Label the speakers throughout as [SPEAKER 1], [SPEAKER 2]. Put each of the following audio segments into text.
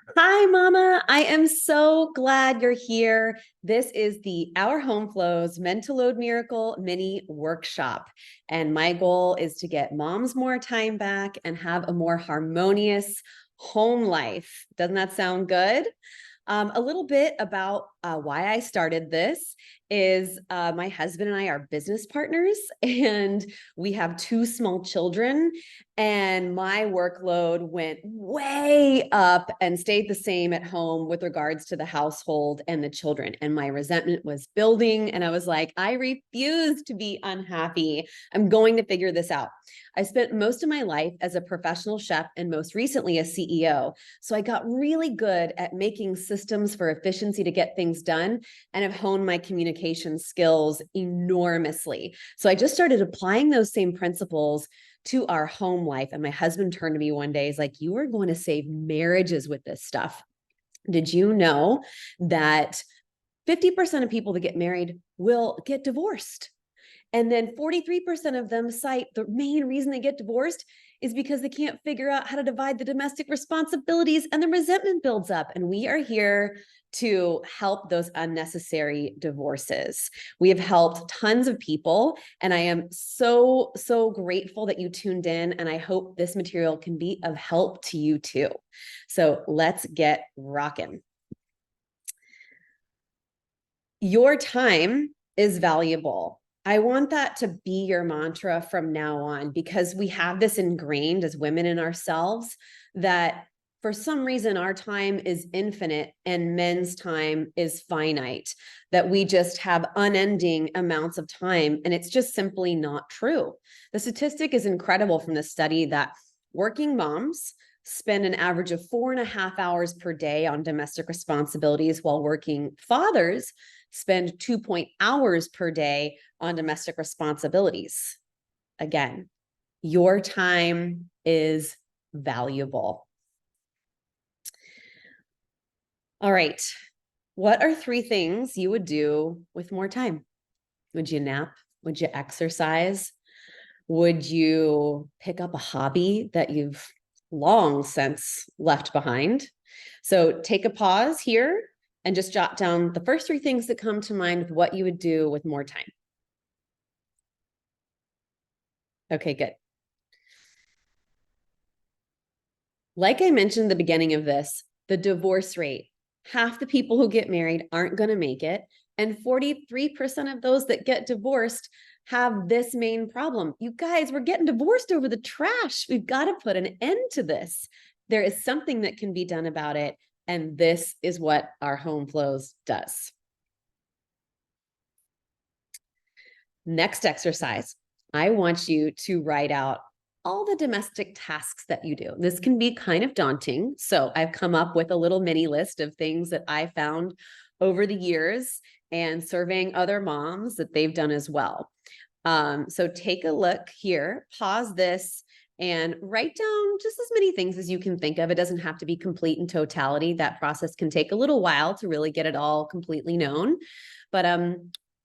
[SPEAKER 1] Hi, Mama. I am so glad you're here. This is the Our Home Flows Mental Load Miracle mini workshop. And my goal is to get moms more time back and have a more harmonious home life. Doesn't that sound good? A little bit about why I started this is my husband and I are business partners, and we have two small children. And my workload went way up and stayed the same at home with regards to the household and the children. And my resentment was building. And I was like, I refuse to be unhappy. I'm going to figure this out. I spent most of my life as a professional chef and most recently a CEO. So I got really good at making systems for efficiency to get things done and have honed my communication skills enormously. So I just started applying those same principles to our home life. And my husband turned to me one day, he's like, you are going to save marriages with this stuff. Did you know that 50% of people that get married will get divorced? And then 43% of them cite the main reason they get divorced is because they can't figure out how to divide the domestic responsibilities and the resentment builds up. And we are here to help those unnecessary divorces. We have helped tons of people, and I am so, so grateful that you tuned in. And I hope this material can be of help to you too. So let's get rocking. Your time is valuable. I want that to be your mantra from now on, because we have this ingrained as women in ourselves that for some reason our time is infinite and men's time is finite, that we just have unending amounts of time. And it's just simply not true. The statistic is incredible from the study that working moms spend an average of 4.5 hours per day on domestic responsibilities, while working fathers spend 2 hours per day on domestic responsibilities. Again, your time is valuable. All right. What are 3 things you would do with more time? Would you nap? Would you exercise? Would you pick up a hobby that you've long since left behind? So take a pause here and just jot down the first 3 things that come to mind with what you would do with more time. Okay, good. Like I mentioned at the beginning of this, the divorce rate, half the people who get married aren't going to make it. And 43% of those that get divorced have this main problem. You guys, we're getting divorced over the trash. We've got to put an end to this. There is something that can be done about it. And this is what our Home Flows does. Next exercise, I want you to write out all the domestic tasks that you do. This can be kind of daunting. So I've come up with a little mini list of things that I found over the years and surveying other moms that they've done as well. So take a look here, pause this, and write down just as many things as you can think of. It doesn't have to be complete in totality. That process can take a little while to really get it all completely known. But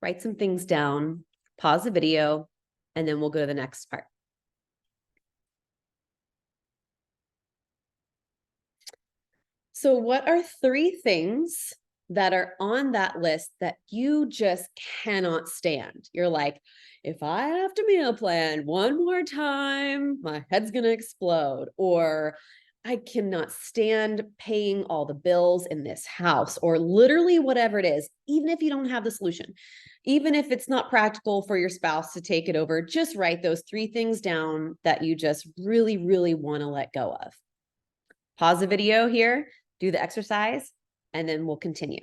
[SPEAKER 1] write some things down, pause the video, and then we'll go to the next part. So what are 3 things that are on that list that you just cannot stand? You're like, if I have to meal plan one more time, my head's going to explode. Or I cannot stand paying all the bills in this house, or literally whatever it is, even if you don't have the solution, even if it's not practical for your spouse to take it over, just write those 3 things down that you just really, really want to let go of. Pause the video here, do the exercise, and then we'll continue.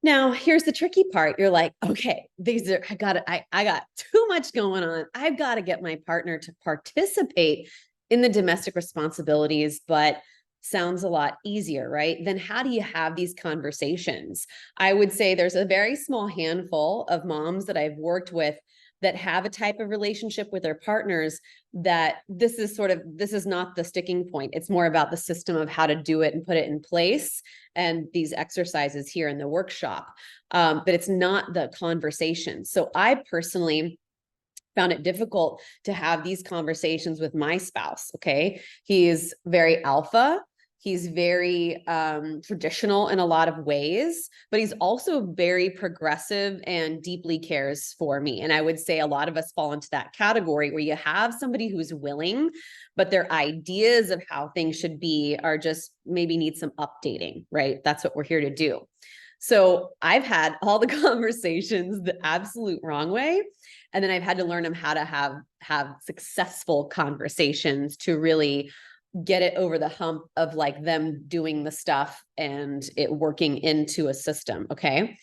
[SPEAKER 1] Now, here's the tricky part. You're like, okay, I got too much going on. I've got to get my partner to participate in the domestic responsibilities, but sounds a lot easier, right? Then how do you have these conversations? I would say there's a very small handful of moms that I've worked with that have a type of relationship with their partners that this is not the sticking point. It's more about the system of how to do it and put it in place, and these exercises here in the workshop. But it's not the conversation. So I personally found it difficult to have these conversations with my spouse. Okay. He's very alpha. He's very traditional in a lot of ways, but he's also very progressive and deeply cares for me. And I would say a lot of us fall into that category where you have somebody who's willing, but their ideas of how things should be are just maybe need some updating, right? That's what we're here to do. So I've had all the conversations the absolute wrong way. And then I've had to learn them how to have successful conversations to really get it over the hump of like them doing the stuff and it working into a system. Okay.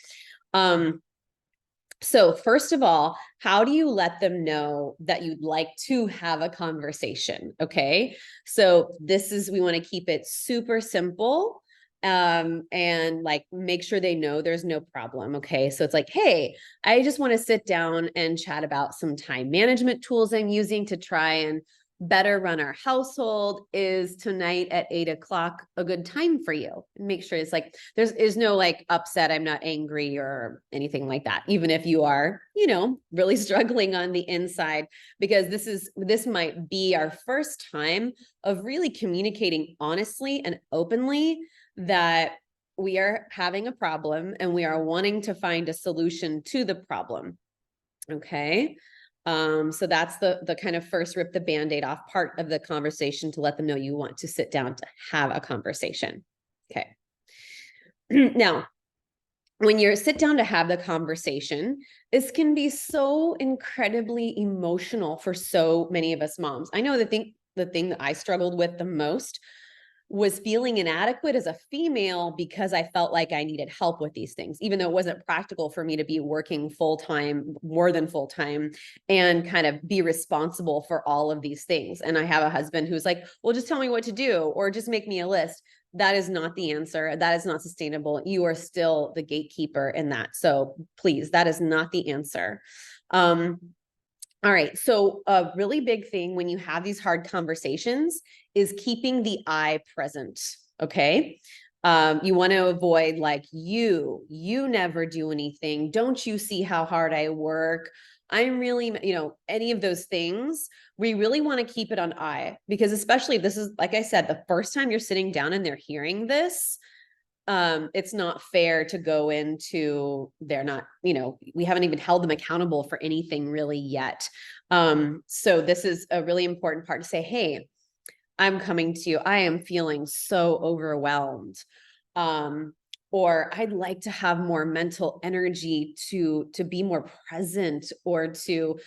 [SPEAKER 1] So first of all, how do you let them know that you'd like to have a conversation? Okay. So we want to keep it super simple. And like make sure they know there's no problem. Okay. So it's like, hey, I just want to sit down and chat about some time management tools I'm using to try and better run our household. Is tonight at 8 o'clock a good time for you? Make sure it's like, there's no like upset. I'm not angry or anything like that. Even if you are, really struggling on the inside, because this might be our first time of really communicating honestly and openly that we are having a problem and we are wanting to find a solution to the problem. Okay. So that's the kind of first rip the Band-Aid off part of the conversation to let them know you want to sit down to have a conversation. Okay. Now, when you sit down to have the conversation, this can be so incredibly emotional for so many of us moms. I know the thing that I struggled with the most was feeling inadequate as a female because I felt like I needed help with these things, even though it wasn't practical for me to be working full-time, more than full-time, and kind of be responsible for all of these things. And I have a husband who's like, well, just tell me what to do or just make me a list. That is not the answer. That is not sustainable. You are still the gatekeeper in that. So please, that is not the answer. All right. So a really big thing when you have these hard conversations is keeping the I present. Okay. You want to avoid like, you never do anything. Don't you see how hard I work? I'm really, any of those things. We really want to keep it on I, because especially if this is, like I said, the first time you're sitting down and they're hearing this, it's not fair to go into, they're not, we haven't even held them accountable for anything really yet. So this is a really important part to say, hey, I'm coming to you. I am feeling so overwhelmed. Or I'd like to have more mental energy to be more present or to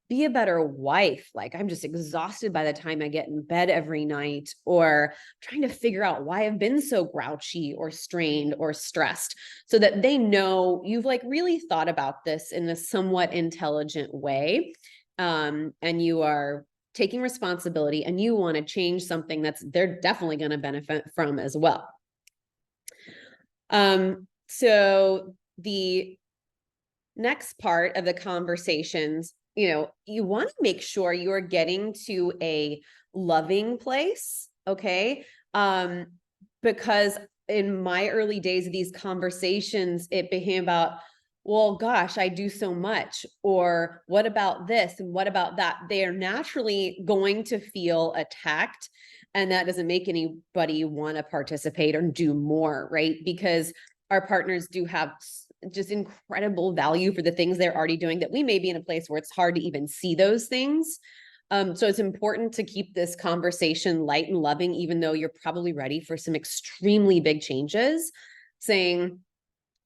[SPEAKER 1] be a better wife. Like I'm just exhausted by the time I get in bed every night, or trying to figure out why I've been so grouchy or strained or stressed, so that they know you've like really thought about this in a somewhat intelligent way. And you are taking responsibility and you want to change something they're definitely going to benefit from as well. So the next part of the conversations, you want to make sure you're getting to a loving place. Okay. Because in my early days of these conversations, it became about, well, gosh, I do so much, or what about this? And what about that? They are naturally going to feel attacked. And that doesn't make anybody want to participate or do more, right? Because our partners do have just incredible value for the things they're already doing that we may be in a place where it's hard to even see those things. So it's important to keep this conversation light and loving, even though you're probably ready for some extremely big changes, saying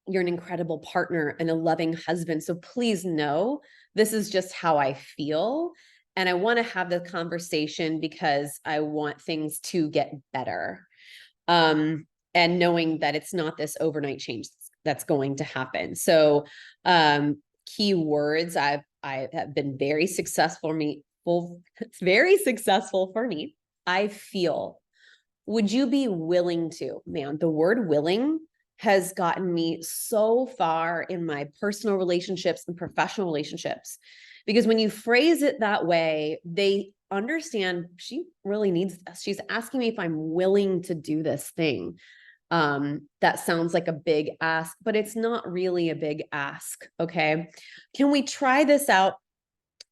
[SPEAKER 1] you're an incredible partner and a loving husband. So please know this is just how I feel. And I want to have the conversation because I want things to get better. And knowing that it's not this overnight change that's going to happen. So key words I have been very successful for me. It's very successful for me. I feel. Would you be willing to? Man, the word willing has gotten me so far in my personal relationships and professional relationships, because when you phrase it that way, they understand she really needs this. She's asking me if I'm willing to do this thing. That sounds like a big ask, but it's not really a big ask. Okay. Can we try this out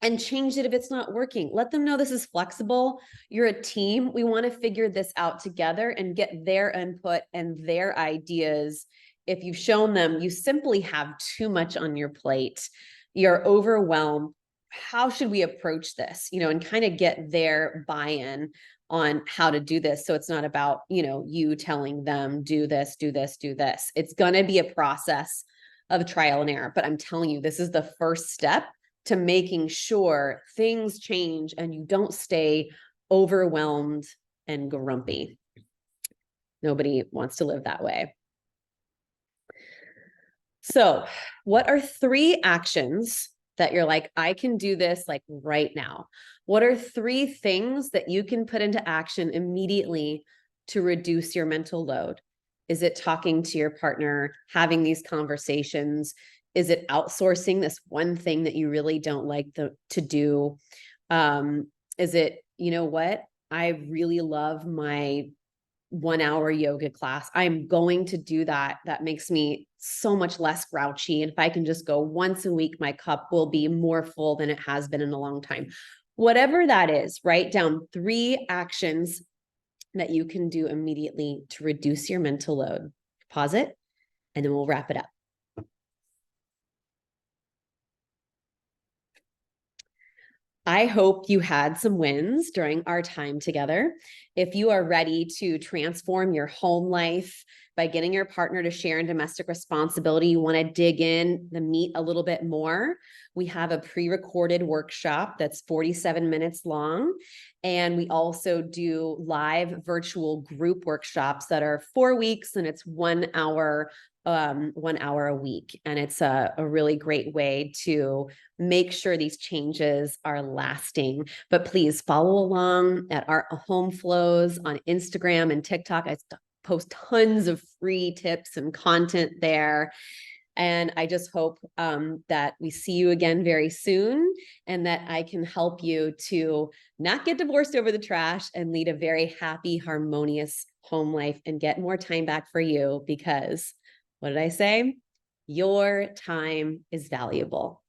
[SPEAKER 1] and change it if it's not working. Let them know this is flexible. You're a team. We want to figure this out together and get their input and their ideas. If you've shown them you simply have too much on your plate, you're overwhelmed, how should we approach this? And kind of get their buy-in on how to do this. So it's not about, you telling them, do this, do this, do this. It's going to be a process of trial and error. But I'm telling you, this is the first step to making sure things change and you don't stay overwhelmed and grumpy. Nobody wants to live that way. So, what are 3 actions that you're like, I can do this like right now? What are 3 things that you can put into action immediately to reduce your mental load? Is it talking to your partner, having these conversations? Is it outsourcing this one thing that you really don't like to do? Is it, what? I really love my 1-hour yoga class. I'm going to do that. That makes me so much less grouchy. And if I can just go once a week, my cup will be more full than it has been in a long time. Whatever that is, write down 3 actions that you can do immediately to reduce your mental load. Pause it, and then we'll wrap it up. I hope you had some wins during our time together. If you are ready to transform your home life by getting your partner to share in domestic responsibility, you want to dig in the meat a little bit more, we have a pre-recorded workshop that's 47 minutes long. And we also do live virtual group workshops that are 4 weeks, and it's 1 hour 1 hour a week. And it's a really great way to make sure these changes are lasting. But please follow along at our Home Flows on Instagram and TikTok. I post tons of free tips and content there. And I just hope that we see you again very soon, and that I can help you to not get divorced over the trash and lead a very happy, harmonious home life and get more time back for you, because what did I say? Your time is valuable.